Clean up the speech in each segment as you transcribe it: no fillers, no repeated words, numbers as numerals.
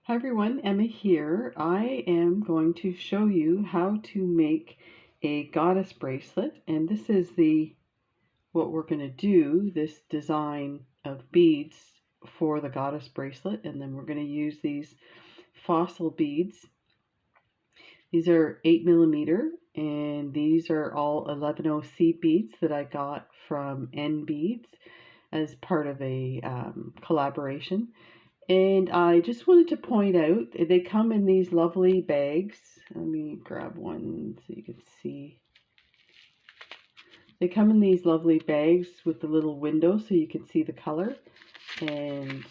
Hi everyone, Emma here. I am going to show you how to make a goddess bracelet, and this is what we're going to do, this design of beads for the goddess bracelet, and then we're going to use these fossil beads. These are 8mm, and these are all 11/0 seed beads that I got from NBeads as part of a collaboration. And I just wanted to point out, they come in these lovely bags. Let me grab one so you can see. They come in these lovely bags with the little window so you can see the color. And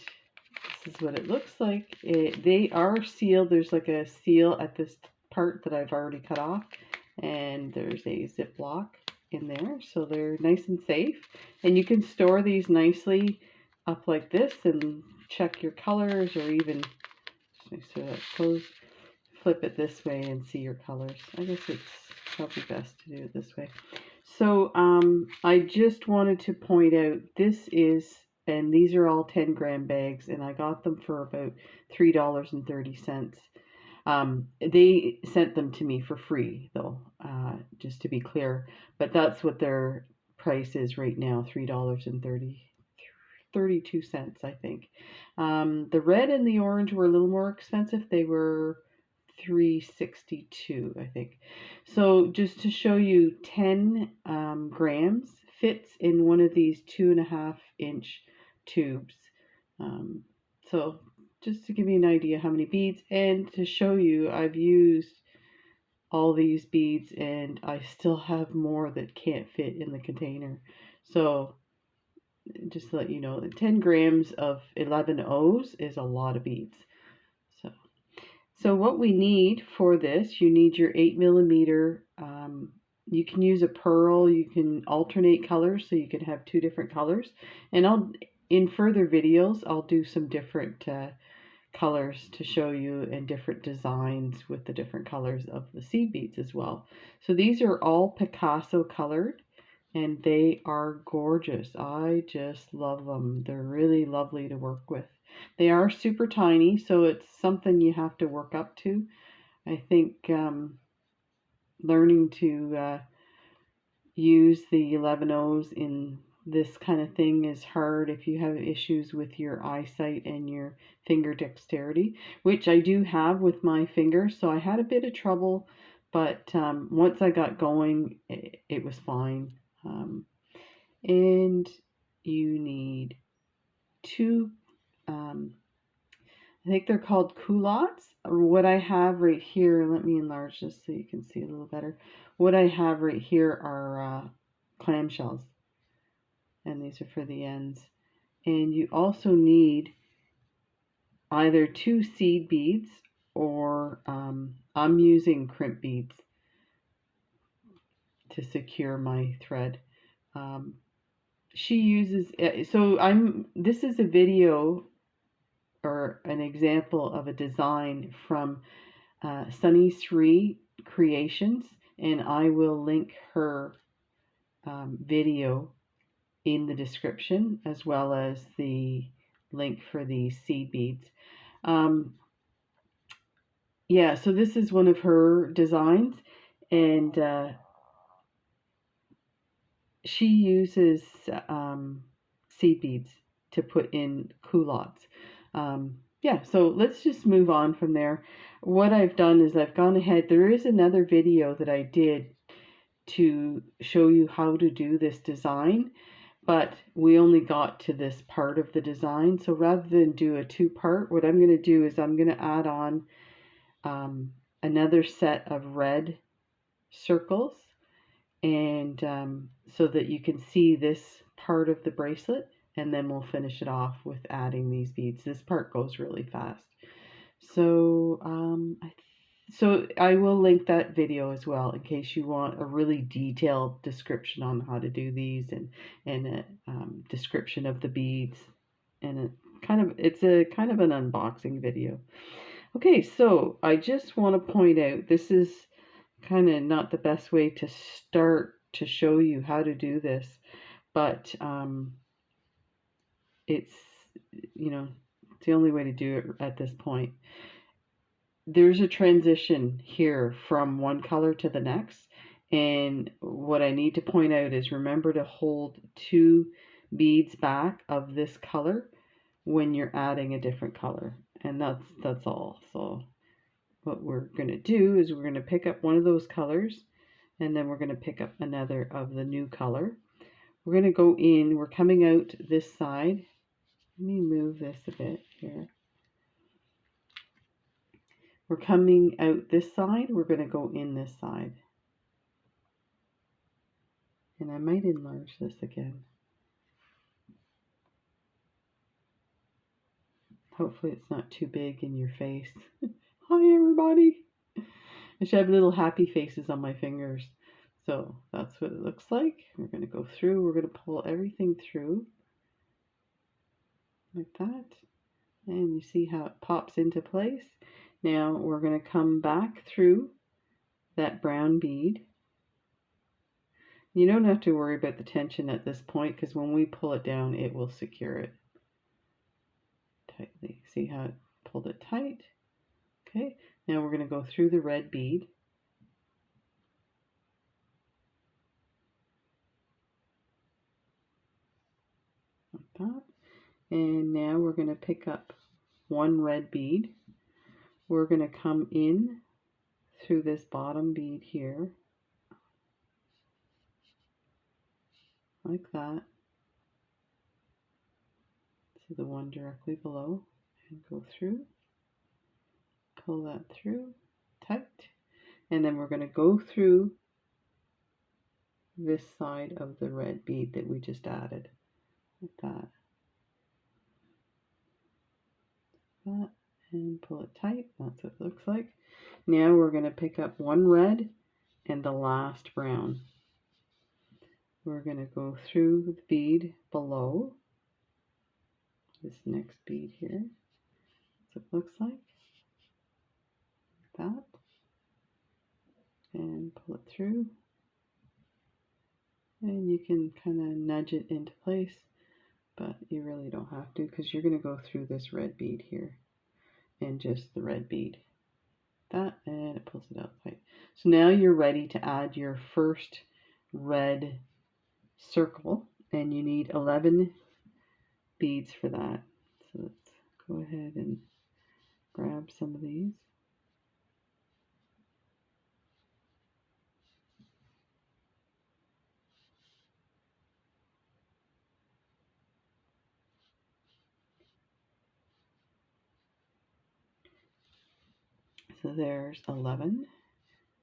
this is what it looks like. They are sealed. There's like a seal at this part that I've already cut off. And there's a Ziploc in there. So they're nice and safe. And you can store these nicely up like this and check your colors, or even so that close, flip it this way and see your colors. I guess it's probably best to do it this way. So I just wanted to point out, this is, and these are all 10-gram bags, and I got them for about $3.30. They sent them to me for free though, just to be clear, but that's what their price is right now, $3.32, I think. The red and the orange were a little more expensive. They were $3.62, I think. So just to show you, 10 grams fits in one of these 2.5-inch tubes. So just to give you an idea how many beads, and to show you, I've used all these beads and I still have more that can't fit in the container. So just to let you know, 10 grams of 11 O's is a lot of beads. So what we need for this, you need your 8mm. You can use a pearl. You can alternate colors, so you can have two different colors. And in further videos, I'll do some different colors to show you, and different designs with the different colors of the seed beads as well. So these are all Picasso colored, and they are gorgeous. I just love them. They're really lovely to work with. They are super tiny, so it's something you have to work up to. I think learning to use the 11 O's in this kind of thing is hard if you have issues with your eyesight and your finger dexterity, which I do have with my fingers. So I had a bit of trouble, but once I got going, it was fine. And you need two, I think they're called culottes. What I have right here, let me enlarge this so you can see a little better. What I have right here are clamshells, and these are for the ends. And you also need either 2 seed beads, or I'm using crimp beads to secure my thread. She uses, this is a video or an example of a design from Sonnysree Creations, and I will link her video in the description, as well as the link for the seed beads. Yeah, so this is one of her designs, and she uses seed beads to put in culottes. Yeah, so let's just move on from there. What I've done is I've gone ahead. There is another video that I did to show you how to do this design, but we only got to this part of the design. So rather than do a two-part, what I'm going to do is I'm going to add on another set of red circles, and so that you can see this part of the bracelet, and then we'll finish it off with adding these beads. This part goes really fast. So I will link that video as well, in case you want a really detailed description on how to do these, and a description of the beads, and it's a kind of an unboxing video. Okay, so I just want to point out, this is kind of not the best way to start to show you how to do this, but it's, It's the only way to do it at this point. There's a transition here from one color to the next. And what I need to point out is remember to hold 2 beads back of this color when you're adding a different color. And that's all. So what we're going to do is we're going to pick up one of those colors, and then we're going to pick up another of the new color. We're going to go in, we're coming out this side. Let me move this a bit here. We're coming out this side, we're going to go in this side. And I might enlarge this again. Hopefully it's not too big in your face. Hi everybody! I should have little happy faces on my fingers. So that's what it looks like. We're going to go through, we're going to pull everything through like that. And you see how it pops into place. Now we're going to come back through that brown bead. You don't have to worry about the tension at this point, because when we pull it down, it will secure it tightly. See how it pulled it tight? Okay, now we're going to go through the red bead. Like that. And now we're going to pick up one red bead. We're going to come in through this bottom bead here, like that, to the one directly below, and go through, pull that through tight, and then we're going to go through this side of the red bead that we just added, like that, and pull it tight. That's what it looks like. Now we're going to pick up one red and the last brown. We're going to go through the bead below this next bead here. That's what it looks like that, and pull it through, and you can kind of nudge it into place, but you really don't have to, because you're going to go through this red bead here and just the red bead, that, and it pulls it out tight. So now you're ready to add your first red circle, and you need 11 beads for that. So let's go ahead and grab some of these. So there's 11.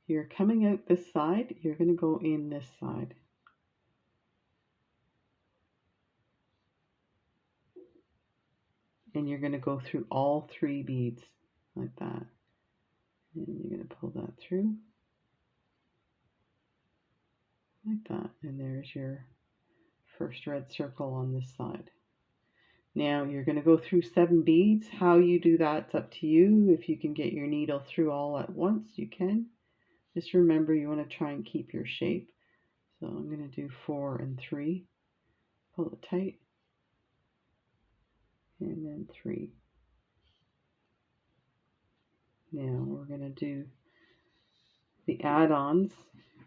You're coming out this side, you're going to go in this side. And you're going to go through all 3 beads like that. And you're going to pull that through like that. And there's your first red circle on this side. Now you're going to go through 7 beads. How you do that's up to you. If you can get your needle through all at once, you can. Just remember you want to try and keep your shape. So I'm going to do 4 and 3. Pull it tight. And then 3. Now we're going to do the add-ons.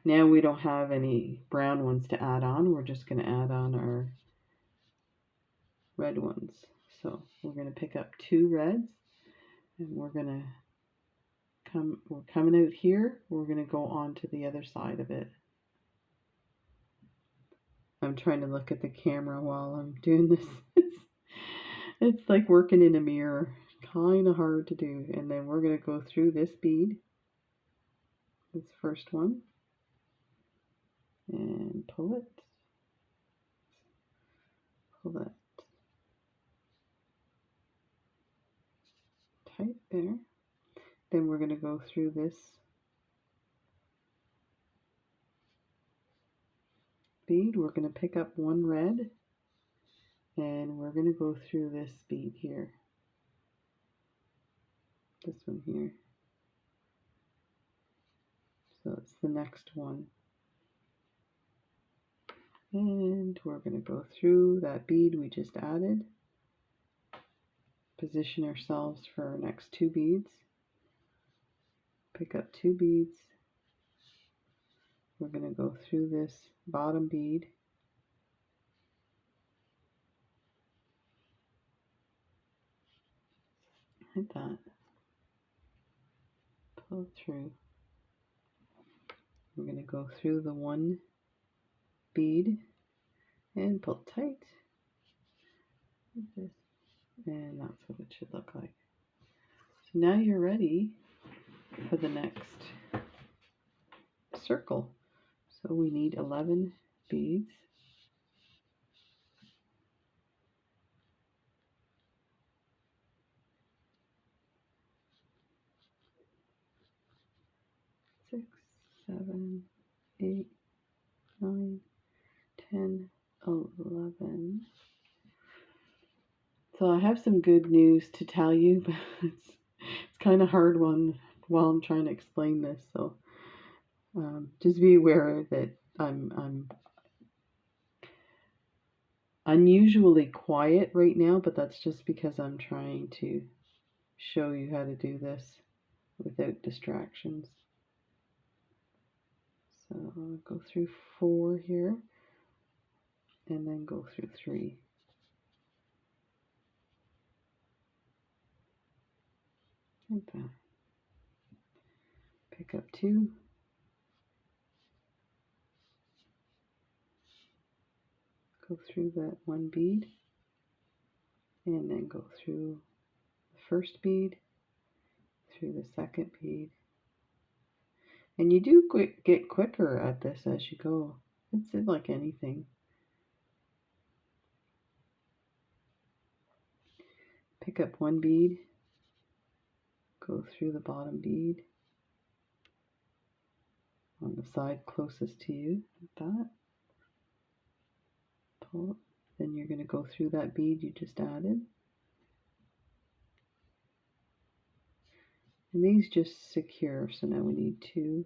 Now we don't have any brown ones to add on. We're just going to add on our red ones. So we're going to pick up 2 reds, and we're coming out here. We're going to go on to the other side of it. I'm trying to look at the camera while I'm doing this. It's like working in a mirror. Kind of hard to do. And then we're going to go through this bead, this first one, and pull it. Pull that tight there. Then we're going to go through this bead. We're going to pick up 1 red, and we're going to go through this bead here. This one here. So it's the next one. And we're going to go through that bead we just added. position ourselves for our next 2 beads. Pick up 2 beads. We're going to go through this bottom bead, like that, pull it through. We're going to go through the 1 bead and pull tight, like this, and that's what it should look like. So now you're ready for the next circle. So we need 11 beads. 6, 7, 8, 9, 10, 11. So I have some good news to tell you, but it's kind of hard one while I'm trying to explain this. So just be aware that I'm unusually quiet right now, but that's just because I'm trying to show you how to do this without distractions. So I'll go through 4 here and then go through 3. Like that. Pick up 2. Go through that 1 bead and then go through the first bead, through the second bead. And you do get quicker at this as you go. It's like anything. Pick up 1 bead, go through the bottom bead on the side closest to you, like that. Pull. Then you're going to go through that bead you just added. And these just secure, so now we need 2.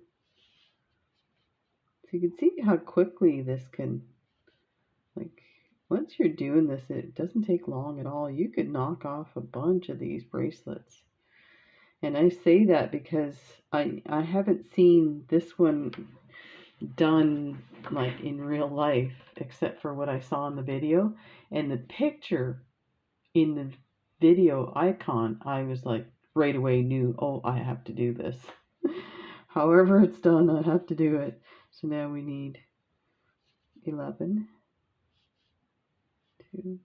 So you can see how quickly this can, like, once you're doing this, it doesn't take long at all. You could knock off a bunch of these bracelets. And I say that because I haven't seen this one done like in real life, except for what I saw in the video. And the picture in the video icon, I was like, right away knew, oh, I have to do this. However it's done, I have to do it. So now we need 11, 2,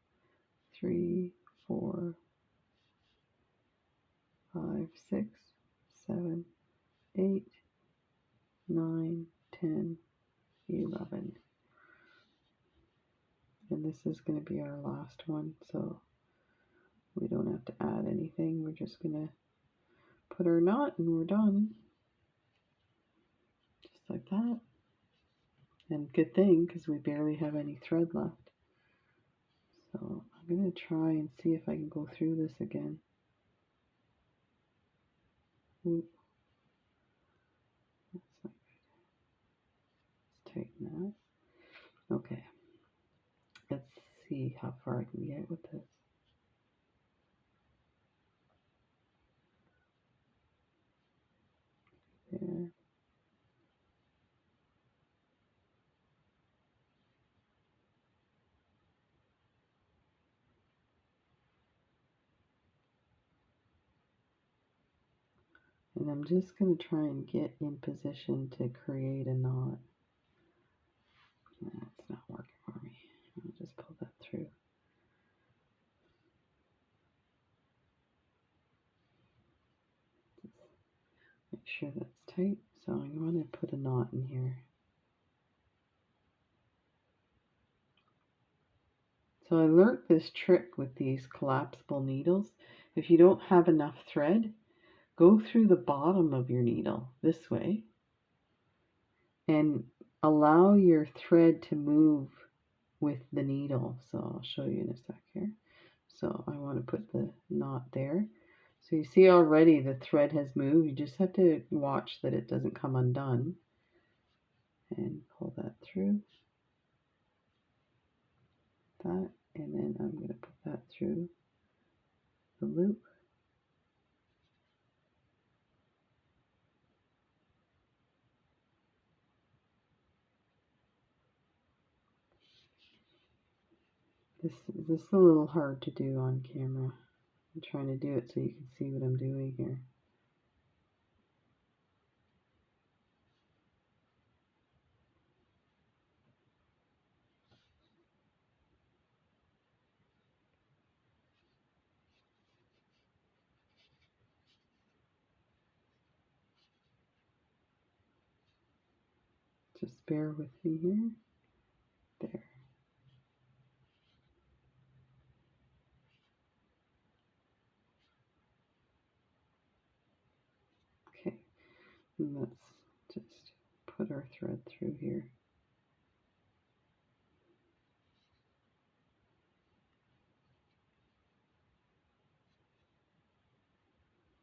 3, 4, 5, 6, 7, 8, 9, 10, 11. And this is going to be our last one, so we don't have to add anything. We're just going to put our knot and we're done. Just like that. And good thing, because we barely have any thread left. So I'm going to try and see if I can go through this again. Ooh. That's not good. Let's tighten that. Okay. Let's see how far I can get with this. There. And I'm just going to try and get in position to create a knot. That's not working for me. I'll just pull that through. Make sure that's tight. So I'm going to put a knot in here. So I learned this trick with these collapsible needles. If you don't have enough thread, go through the bottom of your needle this way and allow your thread to move with the needle. So I'll show you in a sec here. So I want to put the knot there. So you see already the thread has moved. You just have to watch that it doesn't come undone. And pull that through. That, and then I'm going to put that through. the loop. This is a little hard to do on camera. I'm trying to do it so you can see what I'm doing here. Just bear with me here. There. Okay, and let's just put our thread through here.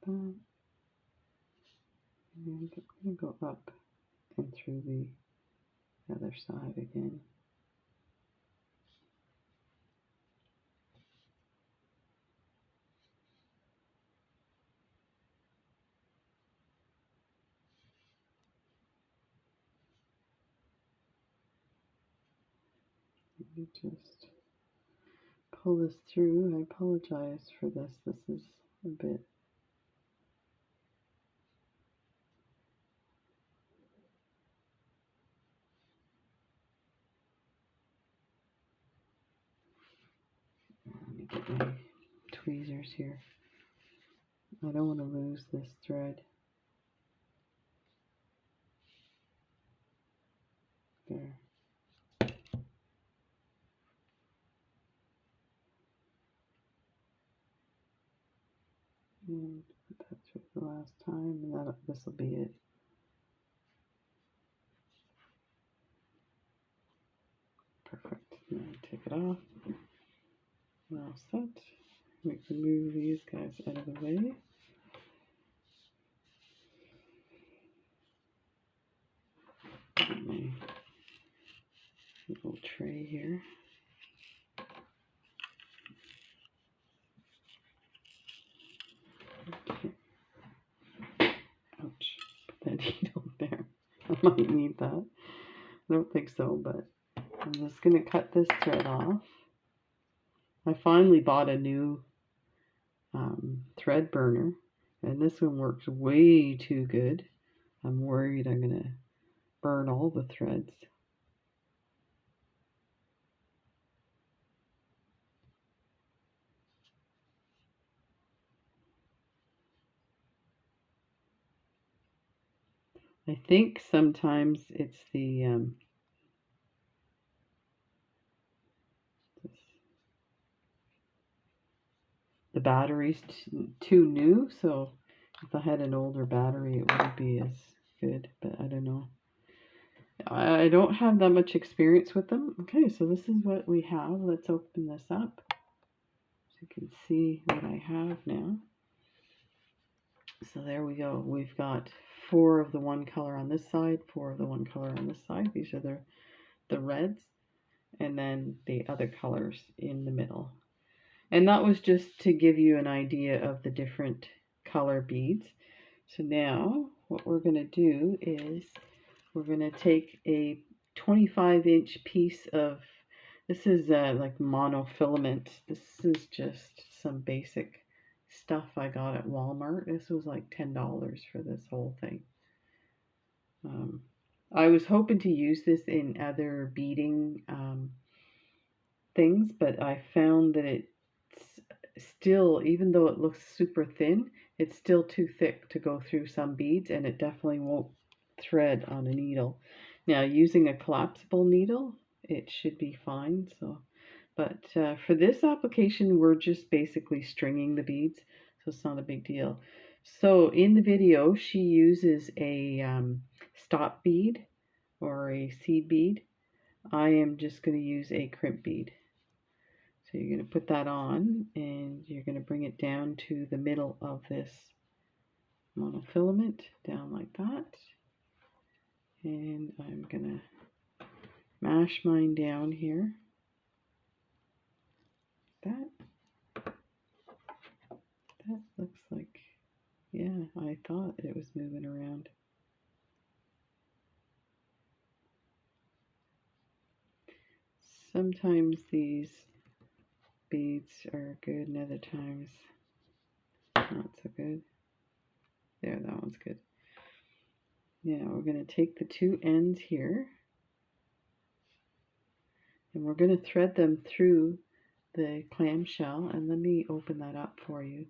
And I'm going to go up and through the other side again. Let me just pull this through. I apologize for this. This is a bit. Let me get my tweezers here. I don't want to lose this thread. There. And put that through the last time, and this will be it. Perfect. Now take it off. We're all set. We can move these guys out of the way. Get my little tray here. Okay. Ouch. Put that needle there. I might need that. I don't think so, but I'm just going to cut this thread off. I finally bought a new thread burner, and this one works way too good. I'm worried I'm going to burn all the threads. I think sometimes it's the battery's too new, so if I had an older battery it wouldn't be as good, but I don't know. I don't have that much experience with them. Okay, so this is what we have. Let's open this up so you can see what I have now. So there we go. We've got 4 of the one color on this side, 4 of the one color on this side. These are the reds, and then the other colors in the middle. And that was just to give you an idea of the different color beads. So now what we're going to do is we're going to take a 25-inch piece of, this is like monofilament. This is just some basic stuff I got at Walmart. This was like $10 for this whole thing. I was hoping to use this in other beading things, but I found that it's still, even though it looks super thin, it's still too thick to go through some beads, and it definitely won't thread on a needle. Now, using a collapsible needle, it should be fine. So, but for this application, we're just basically stringing the beads, so it's not a big deal. So in the video, she uses a stop bead or a seed bead. I am just going to use a crimp bead. So you're going to put that on, and you're going to bring it down to the middle of this monofilament, down like that. And I'm going to mash mine down here. Like that. That looks like, yeah, I thought it was moving around. Sometimes these beads are good and other times not so good. There, that one's good. Now we're going to take the two ends here and we're going to thread them through the clamshell, and let me open that up for you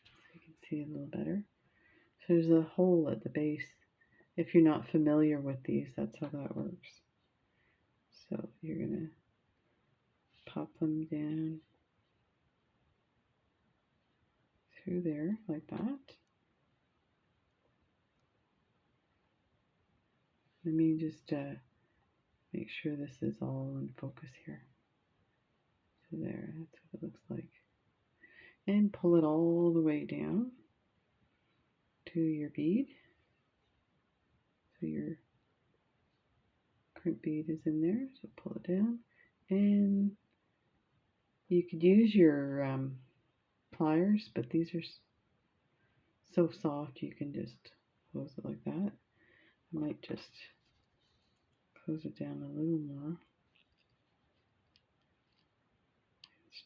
so you can see a little better. So there's a hole at the base. If you're not familiar with these, that's how that works. So you're going to pop them down through there like that. Let me just make sure this is all in focus here. So there, that's what it looks like. And pull it all the way down to your bead. So your crimp bead is in there, so pull it down. And you could use your pliers, but these are so soft you can just close it like that. I might just close it down a little more.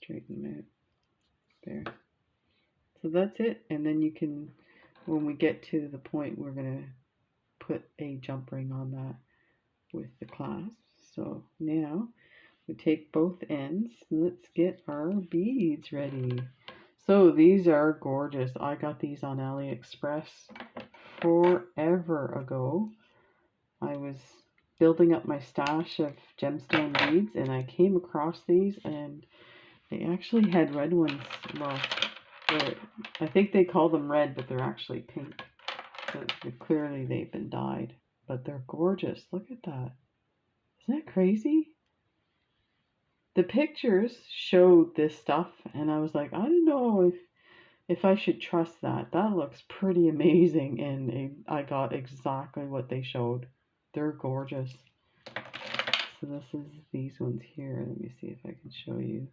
Straighten them out. There. So that's it, and then you can, when we get to the point, we're going to put a jump ring on that with the clasp. So now we take both ends. Let's get our beads ready. So these are gorgeous. I got these on AliExpress forever ago. I was building up my stash of gemstone beads and I came across these, and they actually had red ones. Well, I think they call them red, but they're actually pink. So clearly they've been dyed, but they're gorgeous. Look at that. Isn't that crazy? The pictures showed this stuff and I was like, I don't know if I should trust that. That looks pretty amazing, and I got exactly what they showed. They're gorgeous. So this is these ones here. Let me see if I can show you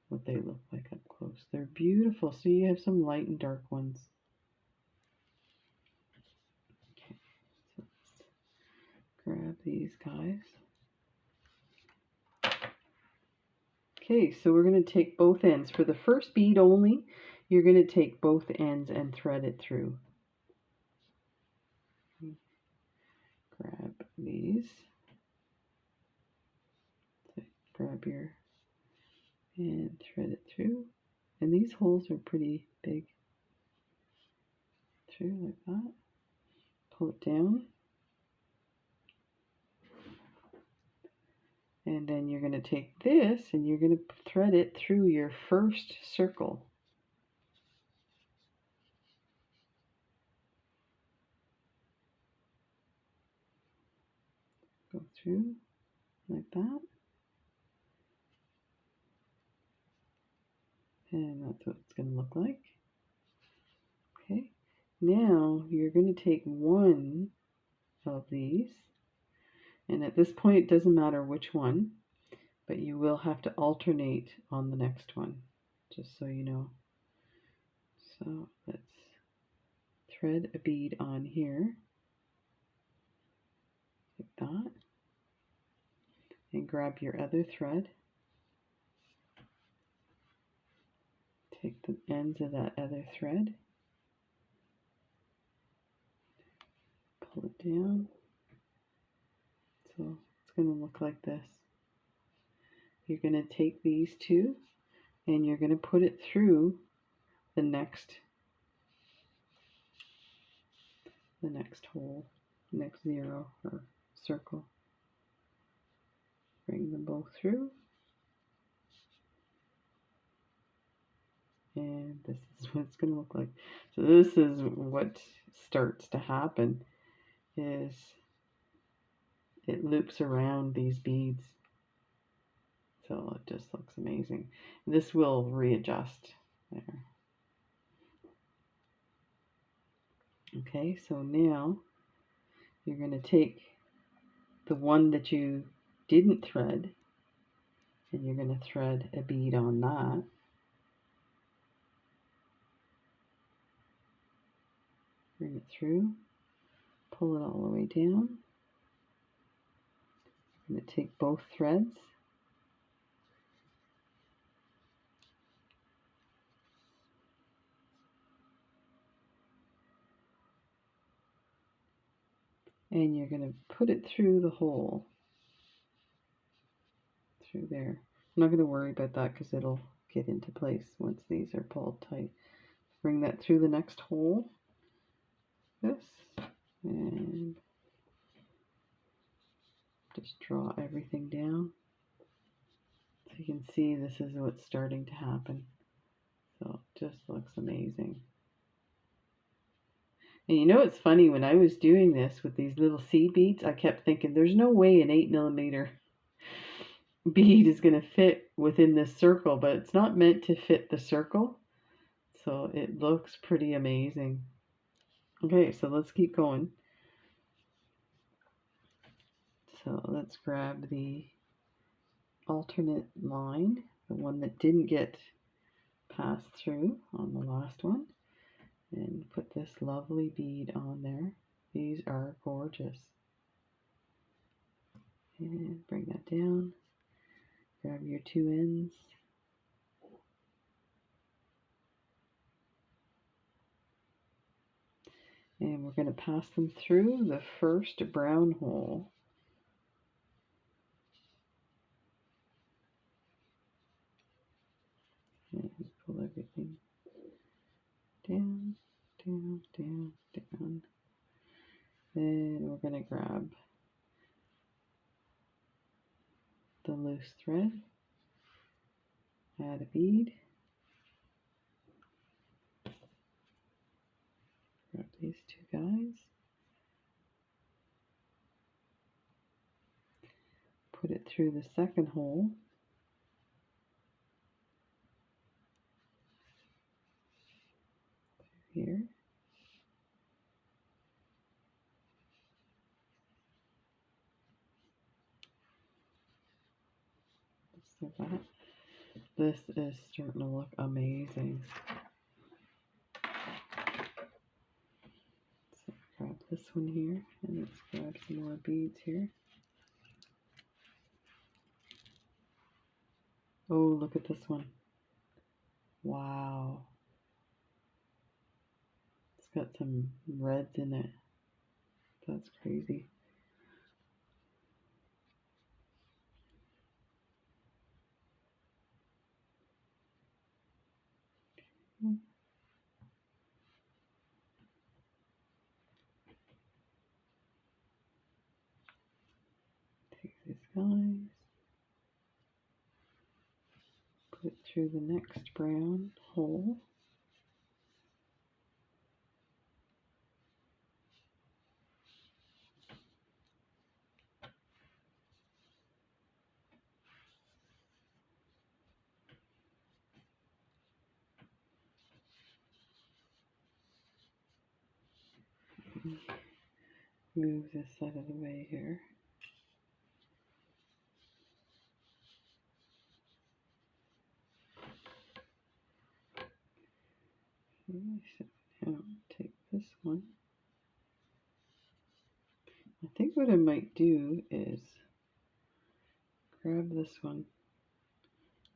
what they look like up close. They're beautiful. So you have some light and dark ones. Okay, so let's grab these guys. Okay, so we're going to take both ends. For the first bead only, you're going to take both ends and thread it through. Grab these. So grab your and thread it through. And these holes are pretty big. Through like that. Pull it down. And then you're going to take this and you're going to thread it through your first circle. Go through like that. And that's what it's going to look like. Okay. Now you're going to take one of these. And at this point, it doesn't matter which one, but you will have to alternate on the next one, just so you know. So let's thread a bead on here, like that, and grab your other thread. Take the ends of that other thread, pull it down. So it's going to look like this. You're going to take these two and you're going to put it through the next hole, next zero or circle. Bring them both through. And this is what it's going to look like. So this is what starts to happen, is it loops around these beads. So it just looks amazing. This will readjust there. Okay, so now you're going to take the one that you didn't thread and you're going to thread a bead on that. bring it through, pull it all the way down. I'm going to take both threads, and you're going to put it through the hole, through there. I'm not going to worry about that because it'll get into place once these are pulled tight. Bring that through the next hole, this, and just draw everything down. So you can see this is what's starting to happen. So it just looks amazing. And you know it's funny, when I was doing this with these little seed beads, I kept thinking there's no way an 8mm bead is going to fit within this circle, but it's not meant to fit the circle. So it looks pretty amazing. Okay, so let's keep going. So let's grab the alternate line, the one that didn't get passed through on the last one, and put this lovely bead on there. These are gorgeous. And bring that down. Grab your two ends. And we're going to pass them through the first brown hole. And pull everything down, down, down, down. Then we're going to grab the loose thread, add a bead, grab these two guys, put it through the second hole, here, just like that. This is starting to look amazing. So grab this one here, and let's grab some more beads here. Oh, look at this one. Wow. It's got some reds in it. That's crazy. Take these guys, put it through the next brown hole. Move this out of the way here. Okay, so now take this one. I think what I might do is grab this one,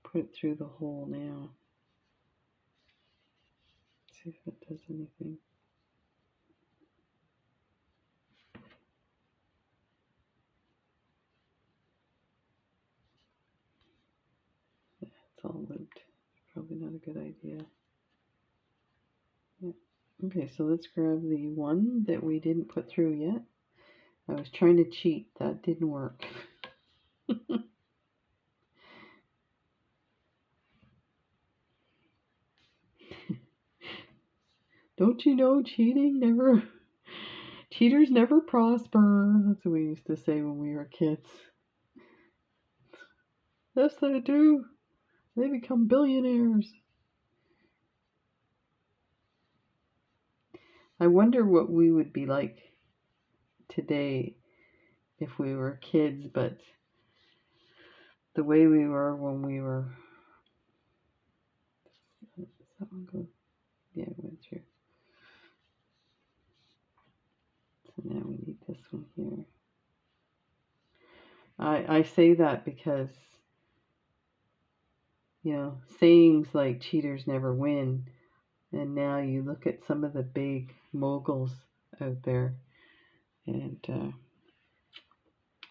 put it through the hole now. See if it does anything. It's all looped. Probably not a good idea. Yeah. Okay, so let's grab the one that we didn't put through yet. I was trying to cheat. That didn't work. Don't you know cheaters never prosper. That's what we used to say when we were kids. Yes, they do. They become billionaires. I wonder what we would be like today if we were kids, but the way we were when we were... Does that one go? Yeah, it went through. I say that because, you know, sayings like cheaters never win, and now you look at some of the big moguls out there, and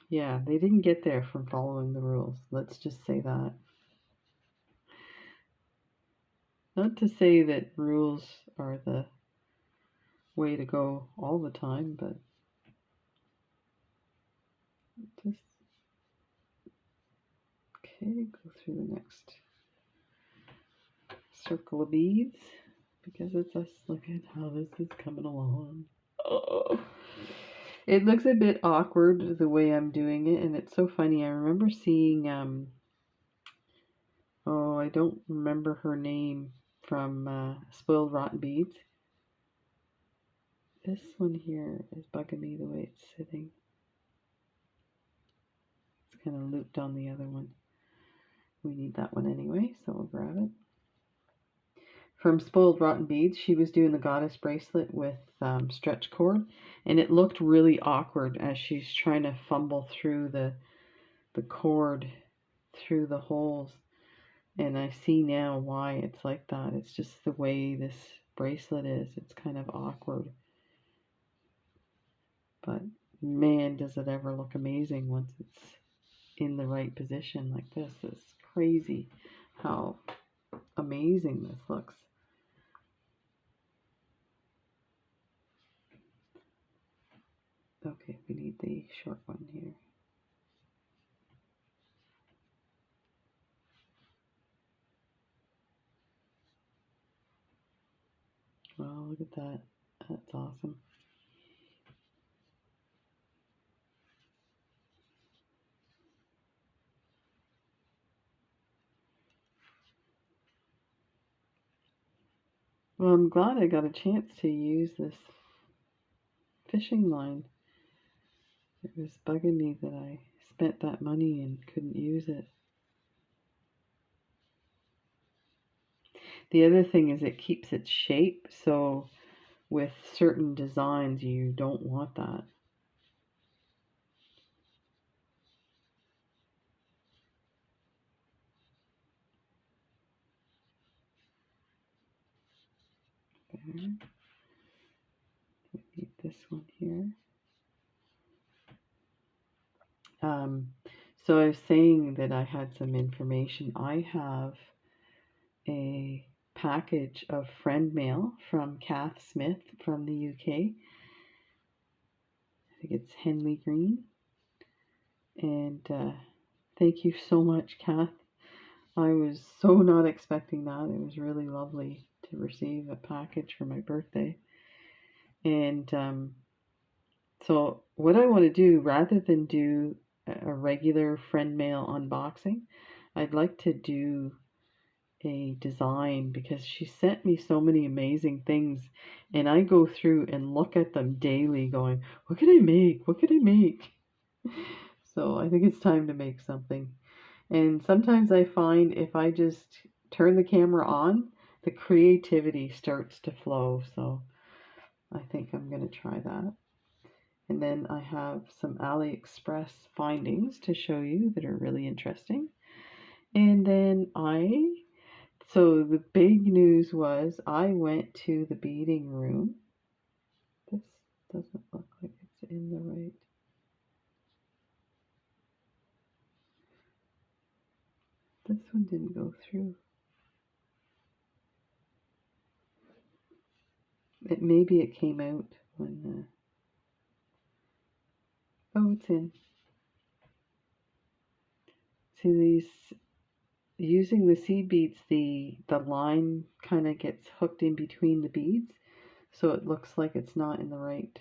yeah, they didn't get there from following the rules. Let's just say that. Not to say that rules are the way to go all the time, but just, okay, go through the next circle of beads, because it's us. Look at how this is coming along. Oh. It looks a bit awkward the way I'm doing it, and it's so funny. I remember seeing, oh, I don't remember her name, from Spoiled Rotten Beads. This one here is bugging me the way it's sitting. It's kind of looped on the other one. We need that one anyway, so we'll grab it. From Spoiled Rotten Beads, she was doing the goddess bracelet with stretch cord, and it looked really awkward as she's trying to fumble through the cord through the holes. And I see now why it's like that. It's just the way this bracelet is. It's kind of awkward. But man, does it ever look amazing once it's in the right position like this. It's crazy how amazing this looks. Okay, we need the short one here. Wow, look at that. That's awesome. Well, I'm glad I got a chance to use this fishing line. It was bugging me that I spent that money and couldn't use it. The other thing is it keeps its shape, so with certain designs you don't want that. There. We need this one here. So I was saying that I had some information. I have a package of friend mail from Kath Smith from the UK. I think it's Henley Green. And thank you so much, Kath. I was so not expecting that. It was really lovely to receive a package for my birthday. And so what I want to do, rather than do a regular friend mail unboxing, I'd like to do a design, because she sent me so many amazing things, and I go through and look at them daily going, what could I make? What could I make? So I think it's time to make something. And sometimes I find if I just turn the camera on, the creativity starts to flow. So I think I'm going to try that. And then I have some AliExpress findings to show you that are really interesting. And then so the big news was I went to the beading room. This doesn't look like it's in the right. This one didn't go through. Maybe it came out when. Oh, it's in. See these. Using the seed beads, the line kind of gets hooked in between the beads, so it looks like it's not in the right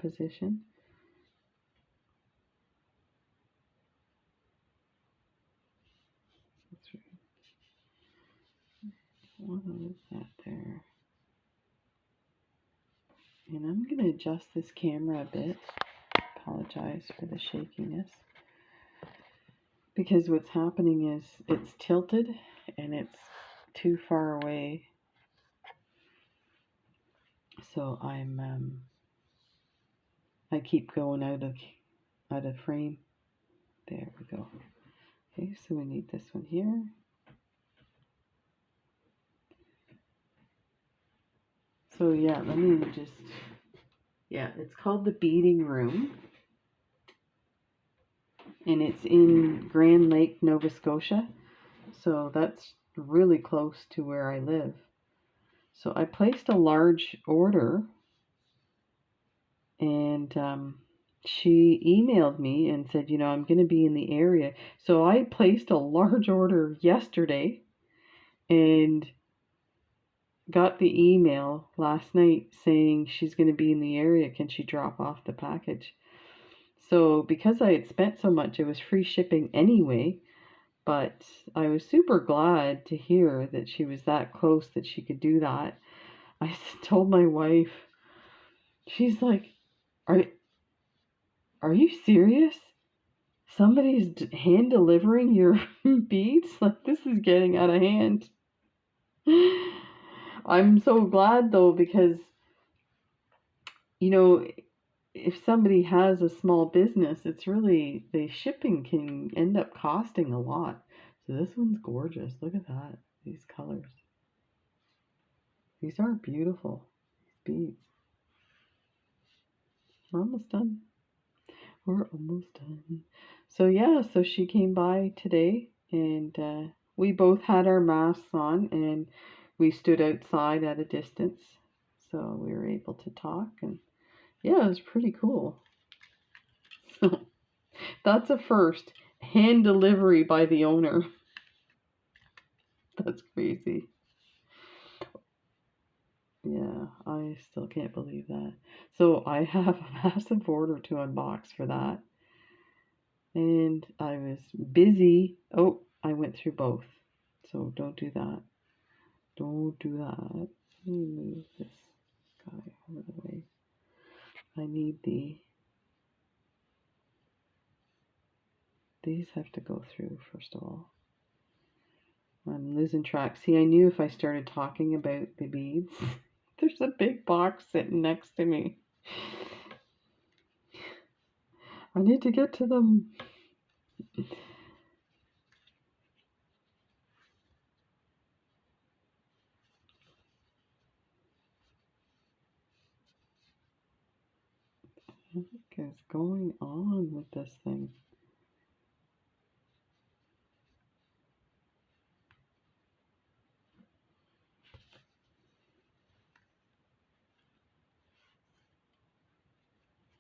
position. What is that there? And I'm going to adjust this camera a bit. Apologize for the shakiness. Because what's happening is it's tilted and it's too far away. So I keep going out of frame. There we go. Okay, so we need this one here. So yeah, let me just, yeah, it's called the Beading Room. And it's in Grand Lake, Nova Scotia. So that's really close to where I live. So I placed a large order, and she emailed me and said, you know, I'm going to be in the area. So I placed a large order yesterday and got the email last night saying she's going to be in the area. Can she drop off the package? So because I had spent so much, it was free shipping anyway. But I was super glad to hear that she was that close that she could do that. I told my wife, she's like, are you serious? Somebody's hand delivering your beads? Like, this is getting out of hand. I'm so glad though, because, you know, if somebody has a small business, it's really, the shipping can end up costing a lot. So this one's gorgeous. Look at that. These colors. These are beautiful. These beads. We're almost done. We're almost done. So yeah, so she came by today, and we both had our masks on, and we stood outside at a distance, so we were able to talk, and yeah, it was pretty cool. So that's a first. Hand delivery by the owner. That's crazy. Yeah, I still can't believe that. So I have a massive order to unbox for that. And I was busy. Oh, I went through both. So don't do that. Don't do that. Let me move this guy out of the way. I need these have to go through first of all. I'm losing track. See, I knew if I started talking about the beads, there's a big box sitting next to me. I need to get to them. What is going on with this thing?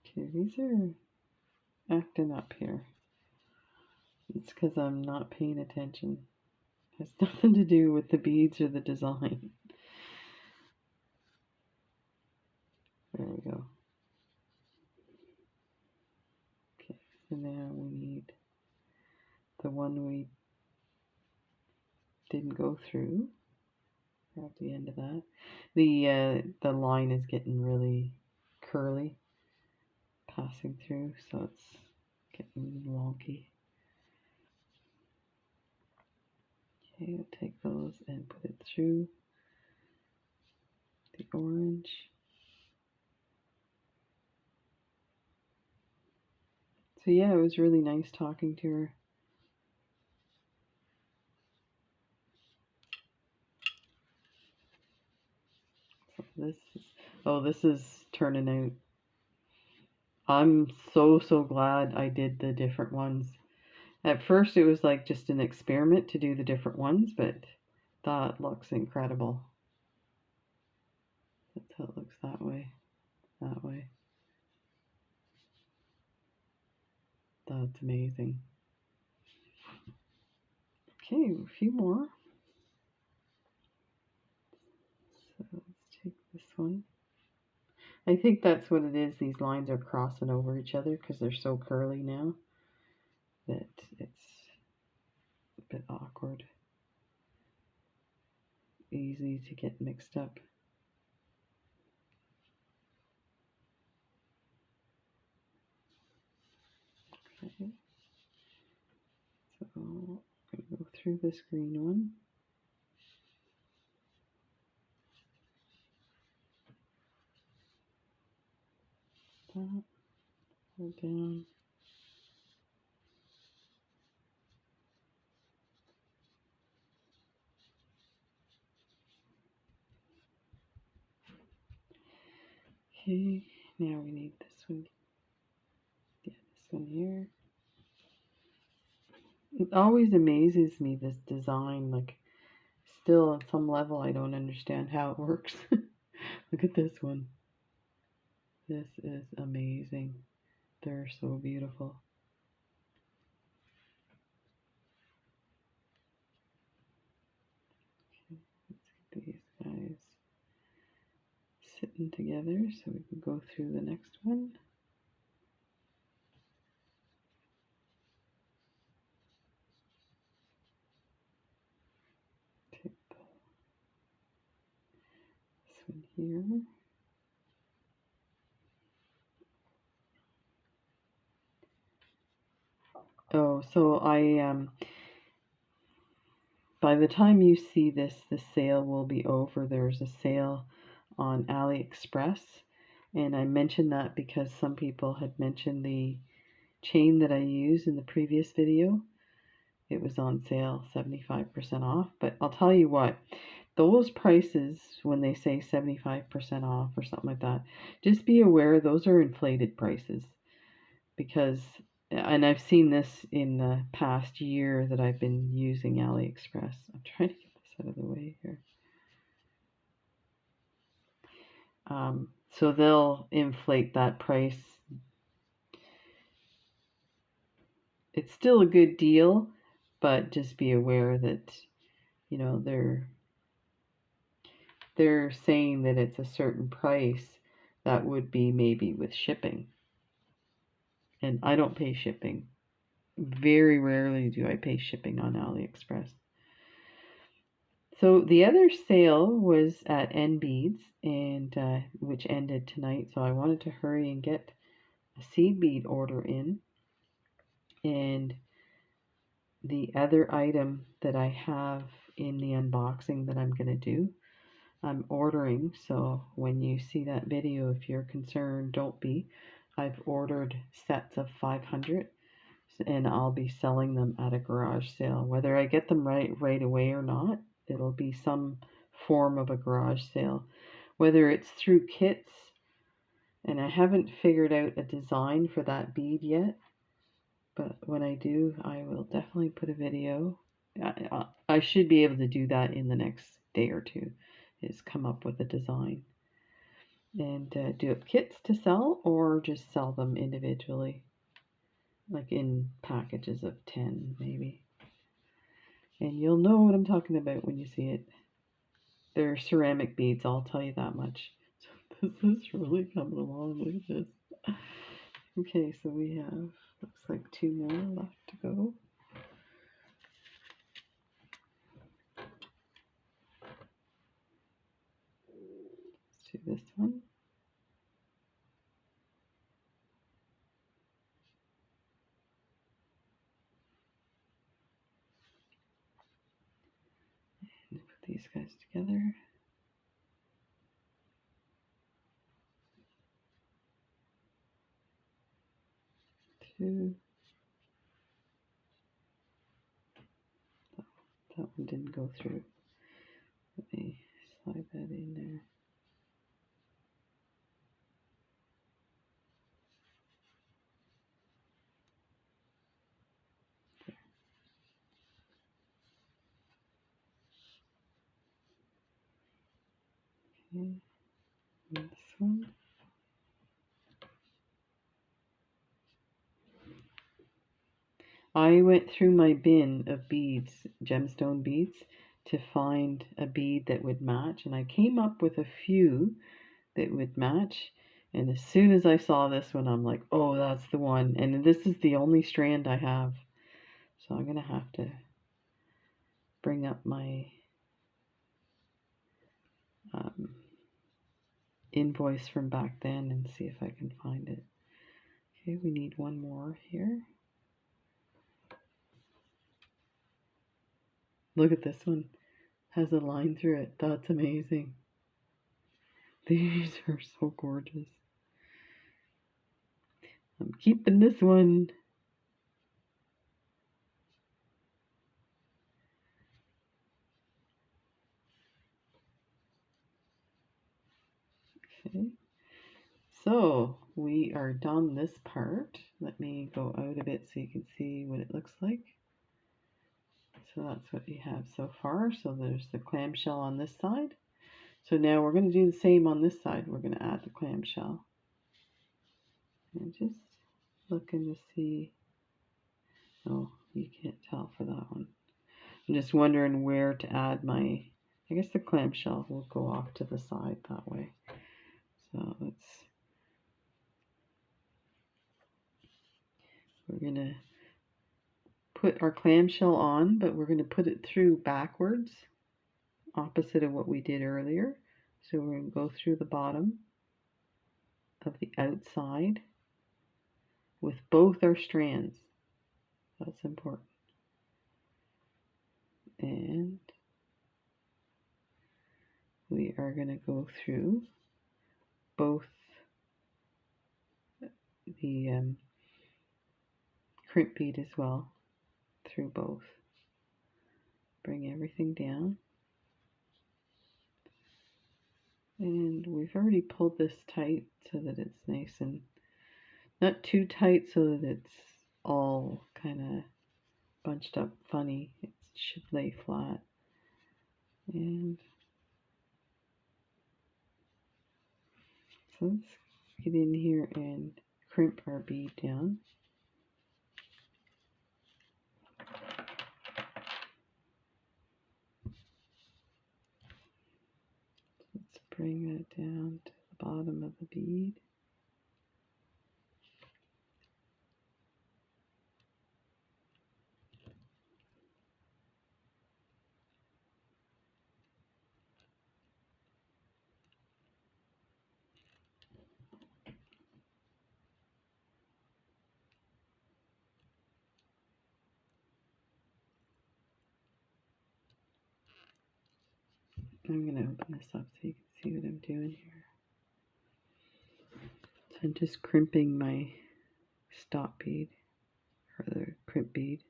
Okay, these are acting up here. It's because I'm not paying attention. It has nothing to do with the beads or the design. There we go. Okay, so now we need the one we didn't go through. We're at the end of that. The line is getting really curly, passing through, so it's getting wonky. Okay, I'll take those and put it through the orange. So yeah, it was really nice talking to her. So this is turning out. I'm so glad I did the different ones. At first it was like just an experiment to do the different ones, but that looks incredible. That's how it looks that way. That way. That's amazing. Okay, a few more. So let's take this one. I think that's what it is. These lines are crossing over each other because they're so curly now that it's a bit awkward. Easy to get mixed up. Okay. So I'm going to go through this green one. That, go down. Okay, now we need this one. Yeah, this one here. It always amazes me, this design. Like, still at some level I don't understand how it works. Look at this one. This is amazing. They're so beautiful. Okay, let's get these guys sitting together so we can go through the next one. Take this one here. Oh, so by the time you see this, the sale will be over. There's a sale on AliExpress, and I mentioned that because some people had mentioned the chain that I used in the previous video. It was on sale, 75% off. But I'll tell you what, those prices, when they say 75% off or something like that, just be aware those are inflated prices. Because, and I've seen this in the past year that I've been using AliExpress. I'm trying to get this out of the way here. So they'll inflate that price. It's still a good deal, but just be aware that, you know, they're saying that it's a certain price that would be maybe with shipping. And I don't pay shipping. Very rarely do I pay shipping on AliExpress. So the other sale was at NBeads, and which ended tonight. So I wanted to hurry and get a seed bead order in. And the other item that I have in the unboxing that I'm going to do, I'm ordering. So when you see that video, if you're concerned, don't be. I've ordered sets of 500, and I'll be selling them at a garage sale. Whether I get them right away or not, it'll be some form of a garage sale. Whether it's through kits, and I haven't figured out a design for that bead yet, but when I do, I will definitely put a video. I should be able to do that in the next day or two, is come up with a design. And do up kits to sell, or just sell them individually, like in packages of 10 maybe. And you'll know what I'm talking about when you see it. They're ceramic beads, I'll tell you that much. So this is really coming along. Look at this. Okay, so we have, looks like 2 more left to go. Let's do this one. And put these guys together. Two. That one didn't go through. Let me slide that in there. Okay, and this one. I went through my bin of beads, gemstone beads, to find a bead that would match, and I came up with a few that would match. And as soon as I saw this one, I'm like, oh, that's the one. And this is the only strand I have. So I'm going to have to bring up my invoice from back then and see if I can find it. Okay, we need one more here. Look at this one. Has a line through it. That's amazing. These are so gorgeous. I'm keeping this one. Okay. So we are done this part. Let me go out a bit so you can see what it looks like. So that's what you have so far. So there's the clamshell on this side. So now we're going to do the same on this side. We're going to add the clamshell. And just looking to see. Oh, you can't tell for that one. I'm just wondering where to add my, I guess the clamshell will go off to the side that way. So we're going to put our clamshell on, but we're going to put it through backwards, opposite of what we did earlier. So we're going to go through the bottom of the outside with both our strands. That's important. And we are going to go through both the crimp bead as well, through both. Bring everything down. And we've already pulled this tight so that it's nice and not too tight so that it's all kind of bunched up funny. It should lay flat. And so let's get in here and crimp our bead down. Let's bring that down to the bottom of the bead. I'm going to open this up so you can see what I'm doing here. So I'm just crimping my stop bead, or the crimp bead.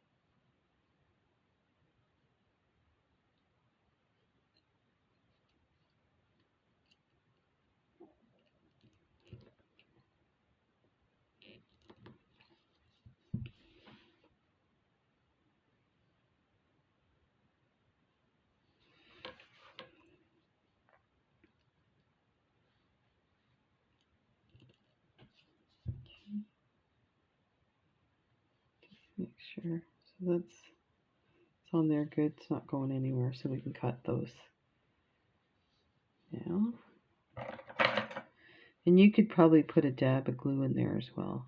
Make sure. So it's on there good. It's not going anywhere, so we can cut those now. And you could probably put a dab of glue in there as well.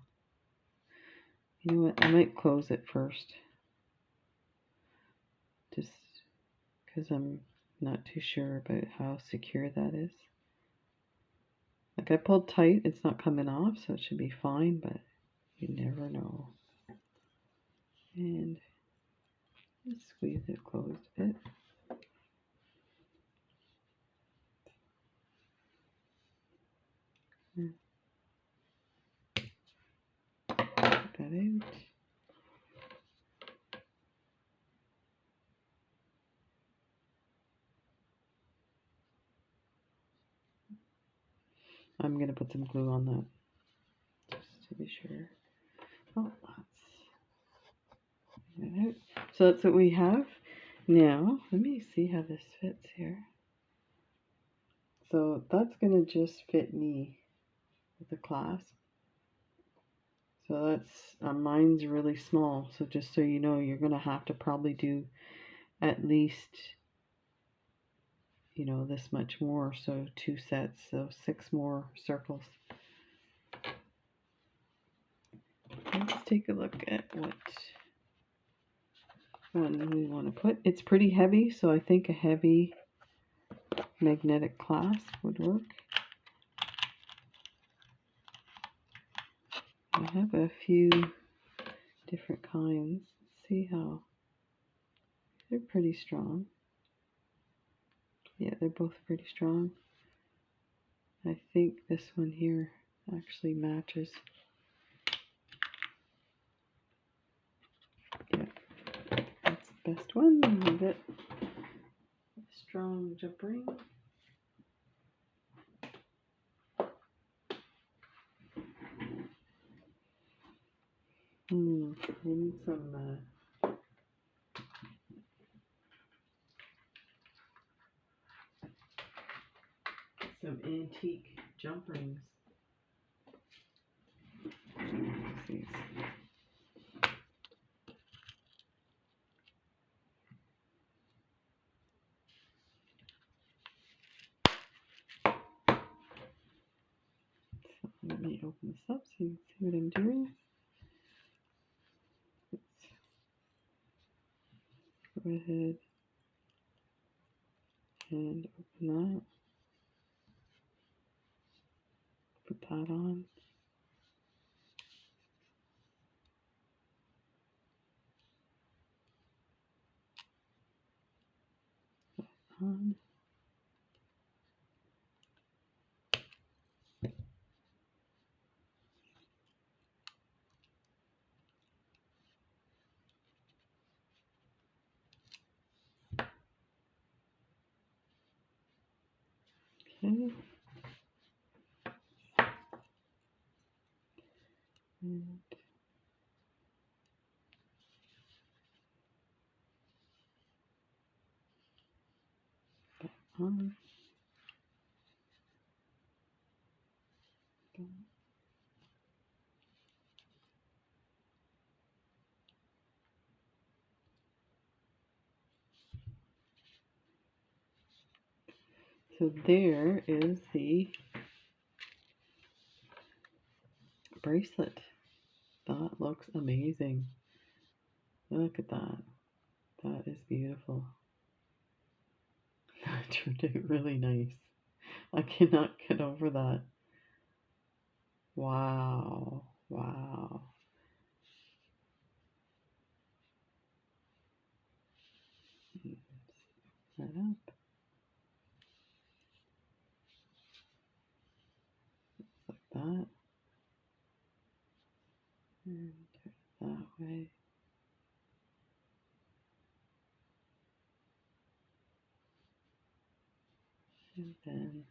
You know what? I might close it first. Just because I'm not too sure about how secure that is. Like I pulled tight, it's not coming off, so it should be fine, but you never know. And just squeeze it closed a bit. Get that out. I'm going to put some glue on that, just to be sure. Oh, that's it out. So that's what we have. Now, let me see how this fits here. So that's going to just fit me with the clasp. So that's, mine's really small. So just so you know, you're going to have to probably do at least, you know, this much more. So 2 sets, so 6 more circles. Let's take a look at what one we want to put. It's pretty heavy, so I think a heavy magnetic clasp would work. I have a few different kinds. Let's see how they're pretty strong. Yeah, they're both pretty strong. I think this one here actually matches. Yeah, that's the best one. A bit strong jump ring. I need some antique jump rings. These. Let me open this up so you can see what I'm doing. Let's go ahead and open that. Put that on. On. Okay. And on. So there is the bracelet. That looks amazing. Look at that. That is beautiful. That turned out really nice. I cannot get over that. Wow. Wow. That up. Like that. And turn it that way. And then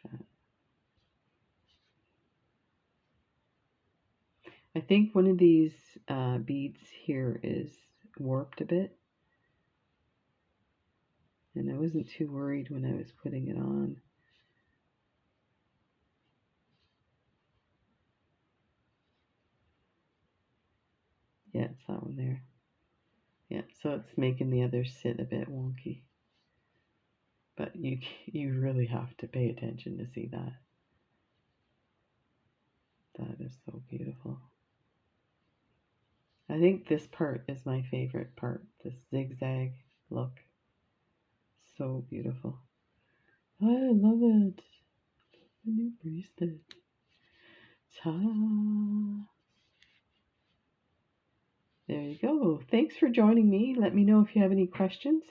that. I think one of these beads here is warped a bit. And I wasn't too worried when I was putting it on. Yeah, it's that one there. Yeah, so it's making the others sit a bit wonky. But you really have to pay attention to see that. That is so beautiful. I think this part is my favorite part, this zigzag look. So beautiful. I love it. The new bracelet. Ta! There you go. Thanks for joining me. Let me know if you have any questions.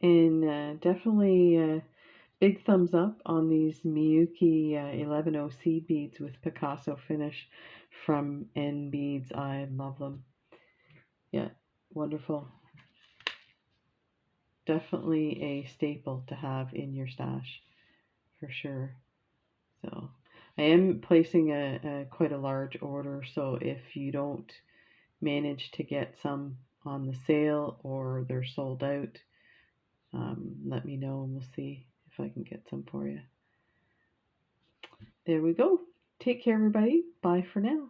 And definitely big thumbs up on these MIYUKI 11.0 seed beads with Picasso finish from NBeads. I love them. Yeah, wonderful. Definitely a staple to have in your stash for sure. So I am placing quite a large order, so if you don't manage to get some on the sale or they're sold out, let me know and we'll see if I can get some for you. There we go. Take care, everybody. Bye for now.